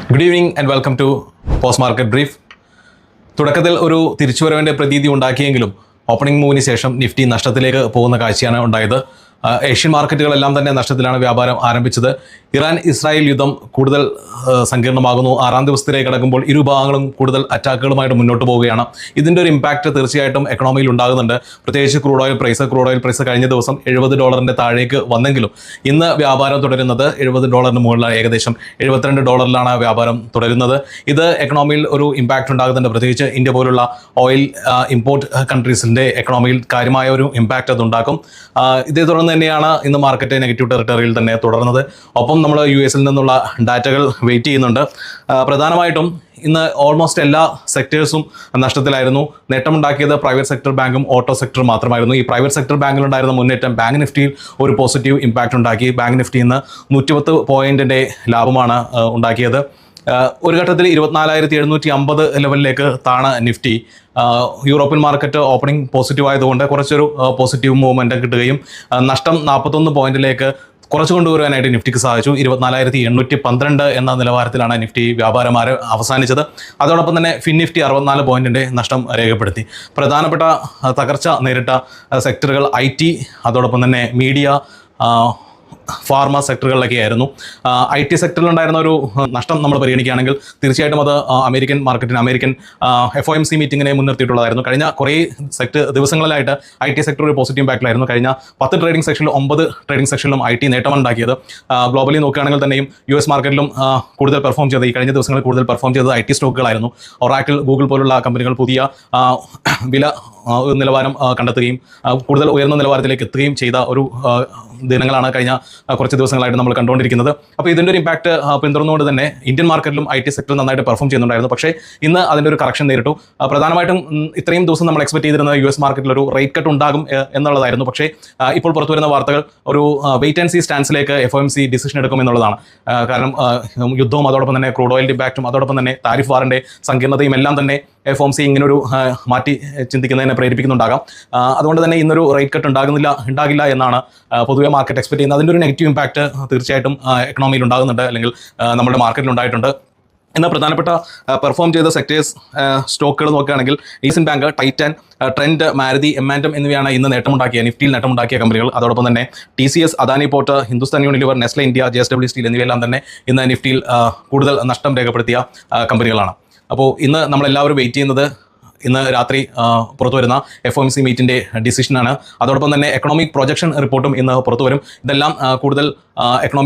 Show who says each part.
Speaker 1: Good evening and welcome to post market brief. തുടക്കത്തിൽ ഒരു തിരിച്ചുവരവിൻ്റെ പ്രതീതി ഉണ്ടാക്കിയെങ്കിലും ഓപ്പണിംഗ് മൂവിന് ശേഷം നിഫ്റ്റി നഷ്ടത്തിലേക്ക് പോകുന്ന കാഴ്ചയാണ് ഉണ്ടായത്. ഏഷ്യൻ മാർക്കറ്റുകളെല്ലാം തന്നെ നഷ്ടത്തിലാണ് വ്യാപാരം ആരംഭിച്ചത്. ഇറാൻ ഇസ്രായേൽ യുദ്ധം കൂടുതൽ സങ്കീർണമാകുന്നു. 6ാം ദിവസത്തിലേക്ക് കടക്കുമ്പോൾ ഇരുഭാഗങ്ങളും കൂടുതൽ അറ്റാക്കുകളുമായിട്ട് മുന്നോട്ട് പോവുകയാണ്. ഇതിൻ്റെ ഒരു ഇമ്പാക്റ്റ് തീർച്ചയായിട്ടും എക്കണോമിയിൽ ഉണ്ടാകുന്നുണ്ട്. പ്രത്യേകിച്ച് ക്രൂഡ് ഓയിൽ പ്രൈസ് കഴിഞ്ഞ ദിവസം $70 താഴേക്ക് വന്നെങ്കിലും ഇന്ന് വ്യാപാരം തുടരുന്നത് $70 മുകളിലാണ്. ഏകദേശം $72 വ്യാപാരം തുടരുന്നത്. ഇത് എക്കണോമിയിൽ ഒരു ഇമ്പാക്റ്റ് ഉണ്ടാകുന്നുണ്ട്. പ്രത്യേകിച്ച് ഇന്ത്യ പോലുള്ള ഓയിൽ ഇമ്പോർട്ട് കൺട്രീസിൻ്റെ എക്കണോമിയിൽ കാര്യമായ ഒരു ഇമ്പാക്റ്റ് അതുണ്ടാക്കും. ഇതേ തുടർന്ന് തന്നെയാണ് ഇന്ന് മാർക്കറ്റ് നെഗറ്റീവ് ടെറിട്ടറിയിൽ തന്നെ തുടർന്നത്. ഒപ്പം നമ്മൾ US നിന്നുള്ള ഡാറ്റകൾ വെയിറ്റ് ചെയ്യുന്നുണ്ട്. പ്രധാനമായിട്ടും ഇന്ന് ഓൾമോസ്റ്റ് എല്ലാ സെക്ടേഴ്സും നഷ്ടത്തിലായിരുന്നു. നേട്ടമുണ്ടാക്കിയത് പ്രൈവറ്റ് സെക്ടർ ബാങ്കും ഓട്ടോ സെക്ടർ മാത്രമായിരുന്നു. ഈ പ്രൈവറ്റ് സെക്ടർ ബാങ്കിലുണ്ടായിരുന്ന മുന്നേറ്റം ബാങ്ക് നിഫ്റ്റിയിൽ ഒരു പോസിറ്റീവ് ഇമ്പാക്റ്റ് ഉണ്ടാക്കി. ബാങ്ക് നിഫ്റ്റി ഇന്ന് 110 പോയിന്റിൻ്റെ ലാഭമാണ് ഉണ്ടാക്കിയത്. ഒരു ഘട്ടത്തിൽ 24,750 ലെവലിലേക്ക് താണ Nifty European market opening positive ആയതുകൊണ്ട് കുറച്ചൊരു പോസിറ്റീവ് മൂവ്മെൻറ്റ് കിട്ടുകയും നഷ്ടം 41 പോയിന്റിലേക്ക് കുറച്ച് കൊണ്ടുവരുവാനായിട്ട് നിഫ്റ്റിക്ക് സാധിച്ചു. 24,812 എന്ന നിലവാരത്തിലാണ് നിഫ്റ്റി വ്യാപാരം അവസാനിച്ചത്. അതോടൊപ്പം തന്നെ ഫിൻ നിഫ്റ്റി 64 പോയിന്റിൻ്റെ നഷ്ടം രേഖപ്പെടുത്തി. പ്രധാനപ്പെട്ട തകർച്ച നേരിട്ട സെക്ടറുകൾ IT, അതോടൊപ്പം തന്നെ മീഡിയ, ഫാർമ സെക്ടറുകളിലൊക്കെ ആയിരുന്നു. IT സെക്ടറിലുണ്ടായിരുന്ന ഒരു നഷ്ടം നമ്മൾ പരിഗണിക്കുകയാണെങ്കിൽ തീർച്ചയായിട്ടും അത് അമേരിക്കൻ FOMC മീറ്റിങ്ങിനെ മുൻനിർത്തിയിട്ടുള്ളതായിരുന്നു. കഴിഞ്ഞ കുറേ ദിവസങ്ങളിലായിട്ട് IT സെക്ടർ ഒരു പോസിറ്റീവ് ഇമ്പാക്റ്റിലായിരുന്നു. കഴിഞ്ഞ 10 ട്രേഡിംഗ് സെക്ഷനിൽ 9 ട്രേഡിംഗ് സെക്ഷനിലും IT നേട്ടമുണ്ടാക്കിയത്. ഗ്ലോബലി നോക്കുകയാണെങ്കിൽ തന്നെയും US മാർക്കറ്റിലും കൂടുതൽ പെർഫോം ചെയ്തത്, ഈ കഴിഞ്ഞ ദിവസങ്ങളിൽ കൂടുതൽ പെർഫോം ചെയ്തത് IT സ്റ്റോക്കുകളായിരുന്നു. ഒറാക്കിൾ, ഗൂഗിൾ പോലുള്ള കമ്പനികൾ പുതിയ വില നിലവാരം കണ്ടെത്തുകയും കൂടുതൽ ഉയർന്ന നിലവാരത്തിലേക്ക് എത്തുകയും ചെയ്ത ഒരു ദിനങ്ങളാണ് കഴിഞ്ഞ കുറച്ച് ദിവസങ്ങളായിട്ട് നമ്മൾ കണ്ടുകൊണ്ടിരിക്കുന്നത്. അപ്പോൾ ഇതിൻ്റെ ഒരു ഇമ്പാക്റ്റ് പിന്തുടർന്നുകൊണ്ട് തന്നെ ഇന്ത്യൻ മാർക്കറ്റിലും IT സെക്ടർ നന്നായിട്ട് പെർഫോം ചെയ്യുന്നുണ്ടായിരുന്നു. പക്ഷേ ഇന്ന് അതിൻ്റെ ഒരു കറക്ഷൻ നേരിട്ടു. പ്രധാനമായിട്ടും ഇത്രയും ദിവസം നമ്മൾ എക്സ്പെക്ട് ചെയ്തിരുന്നത് US മാർക്കറ്റിൽ ഒരു റേറ്റ് കട്ട് ഉണ്ടാകും എന്നുള്ളതായിരുന്നു. പക്ഷേ ഇപ്പോൾ പുറത്തു വരുന്ന വാർത്തകൾ ഒരു വെയിറ്റ് ആൻഡ് സീ സ്റ്റാൻസിലേക്ക് FOMC ഡിസിഷൻ എടുക്കും എന്നുള്ളതാണ്. കാരണം യുദ്ധവും അതോടൊപ്പം തന്നെ ക്രൂഡ് ഓയിൽ ഇമ്പാക്റ്റും അതോടൊപ്പം തന്നെ താരിഫ് വാറിൻ്റെ സങ്കീർണതയും എല്ലാം തന്നെ FOMC ഇങ്ങനൊരു മാറ്റി ചിന്തിക്കുന്നതിനെ പ്രേരിപ്പിക്കുന്നുണ്ടാകാം. അതുകൊണ്ട് തന്നെ ഇന്നൊരു റേറ്റ് കട്ട് ഉണ്ടാകില്ല എന്നാണ് പൊതുവെ മാർക്കറ്റ് എക്സ്പെക്ട് ചെയ്യുന്നത്. അതിൻ്റെ ഒരു നെഗറ്റീവ് ഇമ്പാക്റ്റ് തീർച്ചയായിട്ടും എക്കണോമിയിൽ ഉണ്ടാകുന്നുണ്ട്, അല്ലെങ്കിൽ നമ്മുടെ മാർക്കറ്റിൽ ഉണ്ടായിട്ടുണ്ട്. ഇന്ന് പ്രധാനപ്പെട്ട പെർഫോം ചെയ്ത സെക്ടേഴ്സ് സ്റ്റോക്കുകൾ നോക്കുകയാണെങ്കിൽ Asian bank, Titan, Trent, Maruti, എമാൻഡം എന്നിവയാണ് ഇന്ന് നിഫ്റ്റിയിൽ നേട്ടമുണ്ടാക്കിയ കമ്പനികൾ. അതോടൊപ്പം തന്നെ TCS, Adani port, Hindustan Unilever, Nestle India, JSW steel എന്നിവയെല്ലാം തന്നെ ഇന്ന് നിഫ്റ്റിയിൽ കൂടുതൽ നഷ്ടം രേഖപ്പെടുത്തിയ കമ്പനികളാണ്. അപ്പോൾ ഇന്ന് നമ്മളെല്ലാവരും വെയിറ്റ് ചെയ്യുന്നത് ഇന്ന് രാത്രി പുറത്തു വരുന്ന FOMC മീറ്റിൻ്റെ ഡിസിഷനാണ്. അതോടൊപ്പം തന്നെ എക്കണോമിക് പ്രൊജക്ഷൻ റിപ്പോർട്ടും ഇന്ന് പുറത്തു വരും. ഇതെല്ലാം കൂടുതൽ എക്കണോമി